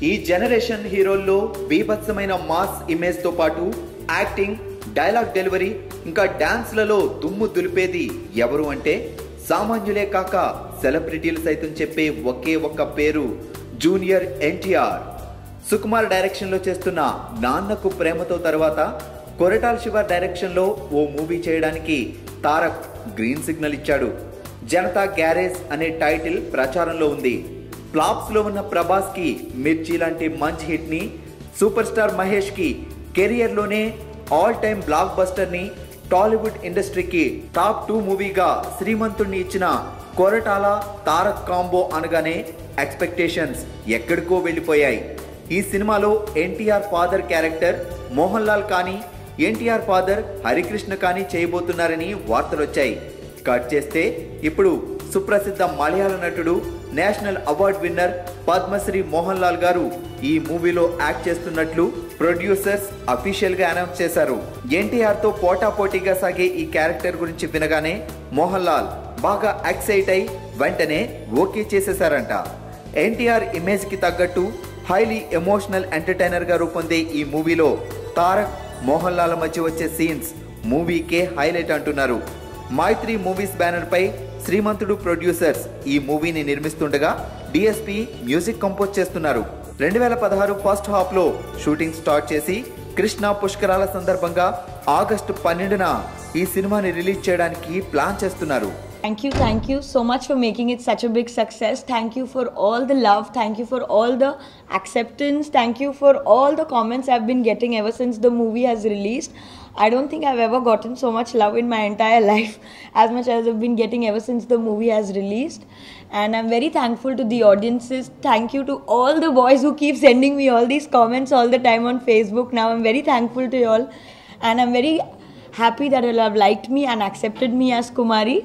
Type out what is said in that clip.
ఈ జనరేషన్ హీరోల్లో బీభత్సమైన mass image తో పాటు యాక్టింగ్, డైలాగ్ డెలివరీ ఇంకా డాన్స్లలో దుమ్ము దులిపేది ఎవరు అంటే సామాన్యులే కాక సెలబ్రిటీలు సైతం చెప్పే ఒకే ఒక్క పేరు జూనియర్ ఎన్టీఆర్. సుకుమార్ డైరెక్షన్ లో చేస్తున్న నాన్నకు ప్రేమతో తర్వాత కొరటాల శివ డైరెక్షన్ లో ఓ మూవీ చేయడానికి తారక్ గ్రీన్ సిగ్నల్ ఇచ్చాడు. జనతా గ్యారేజ్ అనే టైటిల్ ప్రచారంలో ఉంది. ఫ్లాప్స్ లో ఉన్న ప్రభాస్ కి మిర్చి లాంటి మంచి హిట్ ని, సూపర్ స్టార్ మహేష్ కి కెరియర్ లోనే ఆల్ టైమ్ బ్లాక్ బస్టర్ ని, టాలీవుడ్ ఇండస్ట్రీకి టాప్ 2 మూవీగా శ్రీమంతుడిని ఇచ్చిన కొరటాల తారక్ కాంబో అనగానే ఎక్స్పెక్టేషన్స్ ఎక్కడికో వెళ్ళిపోయాయి. ఈ సినిమాలో ఎన్టీఆర్ ఫాదర్ క్యారెక్టర్ మోహన్ లాల్ కానీ, ఎన్టీఆర్ ఫాదర్ హరికృష్ణ కానీ చేయబోతున్నారని వార్తలు వచ్చాయి. కట్ చేస్తే ఇప్పుడు సుప్రసిద్ధ మలయాళ నటుడు, national award winner Padmashri Mohan Lal గారు ఈ మూవీలో యాక్ట్ చేస్తున్నట్లు ప్రొడ్యూసర్స్ అఫీషియల్ గా అనౌన్స్ చేశారు. ఎన్టీఆర్ తో పోటాపోటీగా సాగే ఈ క్యారెక్టర్ గురించి వినగానే మోహన్ లాల్ బాగా ఎక్సైట్ అయి వెంటనే ఓకే చేసేశారంట. ఎన్టీఆర్ ఇమేజ్ కి తగ్గట్టు హైలీ ఎమోషనల్ ఎంటర్టైనర్ గా రూపొందే ఈ మూవీలో తారక్, మోహన్ లాల్ మధ్య వచ్చే సీన్స్ మూవీకే హైలైట్ అంటున్నారు. మైత్రి మూవీస్ బ్యానర్ పై శ్రీమంతుడు ప్రొడ్యూసర్స్ ఈ మూవీని నిర్మిస్తుండగా డిఎస్పి మ్యూజిక్ కంపోజ్ చేస్తున్నారు. 2016 ఫస్ట్ హాఫ్ లో షూటింగ్ స్టార్ట్ చేసి కృష్ణా పుష్కరాల సందర్భంగా ఆగస్టు 12న ఈ సినిమాని రిలీజ్ చేయడానికి ప్లాన్ చేస్తున్నారు. Thank you so much for making it such a big success. Thank you for all the love. Thank you for all the acceptance. Thank you for all the comments I've been getting ever since the movie has released. I don't think I've ever gotten so much love in my entire life as much as I've been getting ever since the movie has released. And I'm very thankful to the audiences. Thank you to all the boys who keep sending me all these comments all the time on Facebook. Now I'm very thankful to you all. And I'm very happy that you all have liked me and accepted me as Kumari.